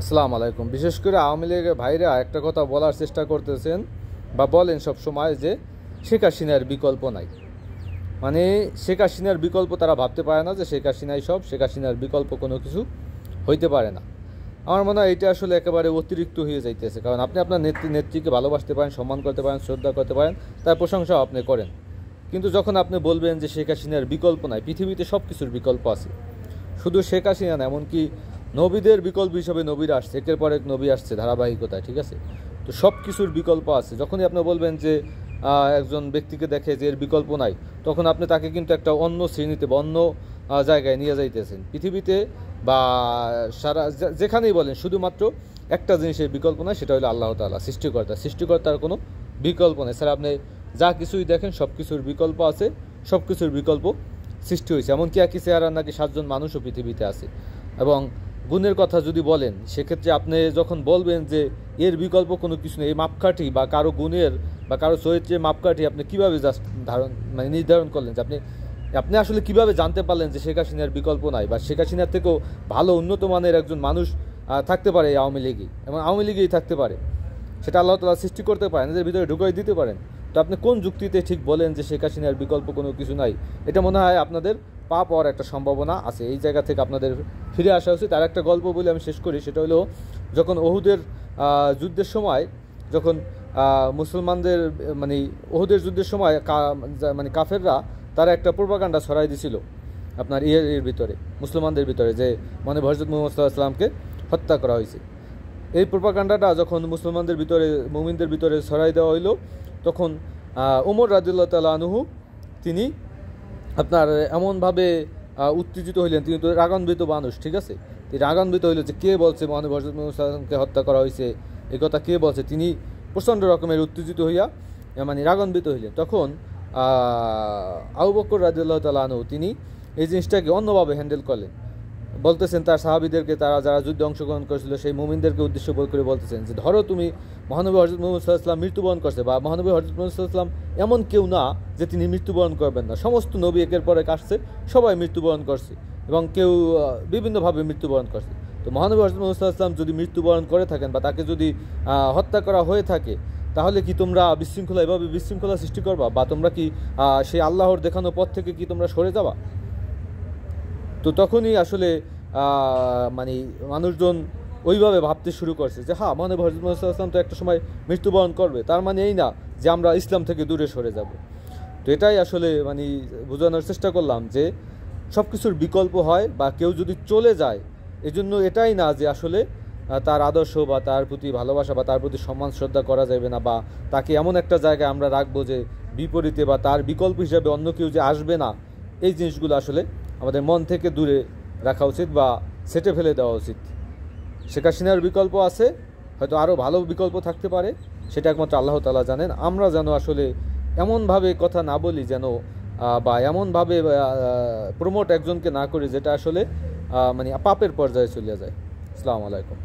আসসালামু আলাইকুম। বিশেষ করে আওয়ামী লীগের ভাইরা একটা কথা বলার চেষ্টা করতেছেন বা বলেন সব সময় যে শেখ হাসিনার বিকল্প নাই। মানে শেখ হাসিনার বিকল্প তারা ভাবতে পারে না যে শেখ হাসিনাই সব, শেখ হাসিনার বিকল্প কোনো কিছু হইতে পারে না। আমার মনে হয় এটা আসলে একেবারে অতিরিক্ত হয়ে যাইতেছে। কারণ আপনি আপনার নেত্রীকে ভালোবাসতে পারেন, সম্মান করতে পারেন, শ্রদ্ধা করতে পারেন, তার প্রশংসাও আপনি করেন। কিন্তু যখন আপনি বলবেন যে শেখ হাসিনার বিকল্প নাই, পৃথিবীতে সব কিছুর বিকল্প আছে, শুধু শেখ হাসিনা না, এমনকি নবীদের বিকল্প হিসাবে নবীরা আসছে, একের পর এক নবী আসছে ধারাবাহিকতায়, ঠিক আছে? তো সব কিছুর বিকল্প আছে। যখনই আপনি বলবেন যে একজন ব্যক্তিকে দেখে যে এর বিকল্প নাই, তখন আপনি তাকে কিন্তু একটা অন্য শ্রেণীতে বা অন্য জায়গায় নিয়ে যাইতেছেন পৃথিবীতে, বা সারা যেখানেই বলেন শুধুমাত্র একটা জিনিসের বিকল্প নাই, সেটা হলো আল্লাহ তাআলা, সৃষ্টিকর্তা। সৃষ্টিকর্তার কোনো বিকল্প নেই। স্যার, আপনি যা কিছুই দেখেন সব কিছুর বিকল্প আছে, সব কিছুর বিকল্প সৃষ্টি হয়েছে। এমনকি একই চেহারার নাকি 7 জন মানুষও পৃথিবীতে আছে। এবং গুণের কথা যদি বলেন, সেক্ষেত্রে আপনি যখন বলবেন যে এর বিকল্প কোনো কিছু নেই, এই মাপকাঠি বা কারো গুণের বা কারো চরিত্রের মাপকাঠি আপনি কীভাবে জাস্ট নির্ধারণ করলেন? যে আপনি আপনি আসলে কীভাবে জানতে পারলেন যে শেখ হাসিনার বিকল্প নাই, বা শেখ হাসিনার থেকেও ভালো উন্নত মানের একজন মানুষ থাকতে পারে এই আওয়ামী লীগই, এবং আওয়ামী লীগেই থাকতে পারে? সেটা আল্লাহ তাআলা সৃষ্টি করতে পারেন, এদের ভিতরে ঢুকাই দিতে পারেন। তো আপনি কোন যুক্তিতে ঠিক বলেন যে শেখ হাসিনার বিকল্প কোনো কিছু নাই? এটা মনে হয় আপনাদের পা পাওয়ার একটা সম্ভাবনা আছে। এই জায়গা থেকে আপনাদের ফিরে আসা উচিত। আর একটা গল্প বলে আমি শেষ করি। সেটা হলো, যখন ওহুদের যুদ্ধের সময়, যখন মুসলমানদের মানে ওহুদের যুদ্ধের সময় মানে কাফেররা তারা একটা প্রোপাগান্ডা ছড়াই দিছিল আপনার এর ভিতরে, মুসলমানদের ভিতরে, যে মানে হযরত মুহাম্মদ সাল্লাল্লাহু আলাইহি ওয়াসাল্লামকে হত্যা করা হয়েছে। এই প্রোপাগান্ডাটা যখন মুসলমানদের ভিতরে, মুমিনদের ভিতরে ছড়াই দেওয়া হইল, তখন ওমর রাদিয়াল্লাহু তাআলা আনহু তিনি আপনার এমনভাবে উত্তেজিত হইলেন, তিনি তো রাগান্বিত মানুষ, ঠিক আছে? তিনি রাগান্বিত হইল যে কে বলছে মহানবী হযরত মুহাম্মদ সাল্লাল্লাহু আলাইহি ওয়াসাল্লামকে হত্যা করা হয়েছে, এই কথা কে বলছে? তিনি প্রচণ্ড রকমের উত্তেজিত হইয়া মানে রাগান্বিত হইলেন। তখন আবু বকর রাদিয়াল্লাহু তাআলা আনহু তিনি এই জিনিসটাকে অন্যভাবে হ্যান্ডেল করলেন। বলতেছেন তার সাহাবীদেরকে, তারা যারা যুদ্ধে অংশগ্রহণ করেছিল সেই মুমিনদেরকে উদ্দেশ্য করে বলতেছেন যে ধরো তুমি মহানবী হযরত মুহাম্মদ সাল্লাল্লাহু আলাইহি ওয়াসাল্লাম মৃত্যুবরণ করছে, বা মহানবী হযরত মুহাম্মদ সাল্লাল্লাহু আলাইহি ওয়াসাল্লাম এমন কেউ না যে তিনি মৃত্যুবরণ করবেন না। সমস্ত নবী একের পর এক আসছে, সবাই মৃত্যুবরণ করছে, এবং কেউ বিভিন্নভাবে মৃত্যুবরণ করছে। তো মহানবী হযরত মুহাম্মদ সাল্লাল্লাহু আলাইহি ওয়াসাল্লাম যদি মৃত্যুবরণ করে থাকেন বা তাকে যদি হত্যা করা হয়ে থাকে, তাহলে কি তোমরা বিশৃঙ্খলা, এভাবে বিশৃঙ্খলা সৃষ্টি করবা, বা তোমরা কি সেই আল্লাহর দেখানো পথ থেকে কি তোমরা সরে যাবা? তো তখনই আসলে মানে মানুষজন ওইভাবে ভাবতে শুরু করছে যে হ্যাঁ, মহানবী হযরত মুহাম্মদ সাল্লাল্লাহু আলাইহি ওয়াসাল্লাম তো একটা সময় মৃত্যুবরণ করবে, তার মানে এই না যে আমরা ইসলাম থেকে দূরে সরে যাব। তো এটাই আসলে মানে বোঝানোর চেষ্টা করলাম যে সব কিছুর বিকল্প হয়, বা কেউ যদি চলে যায়, এজন্য এটাই না যে আসলে তার আদর্শ বা তার প্রতি ভালোবাসা বা তার প্রতি সম্মান শ্রদ্ধা করা যাবে না, বা তাকে এমন একটা জায়গায় আমরা রাখবো যে বিপরীতে বা তার বিকল্প হিসাবে অন্য কেউ যে আসবে না। এই জিনিসগুলো আসলে আমাদের মন থেকে দূরে রাখা উচিত বা সেটে ফেলে দেওয়া উচিত। শেখ হাসিনার বিকল্প আছে, হয়তো আরও ভালো বিকল্প থাকতে পারে, সেটা একমাত্র আল্লাহ তাআলা জানেন। আমরা যেন আসলে এমনভাবে কথা না বলি যেন বা এমনভাবে প্রমোট একজনকে না করি যেটা আসলে মানে পাপের পর্যায়ে চলে যায়। আসসালামু আলাইকুম।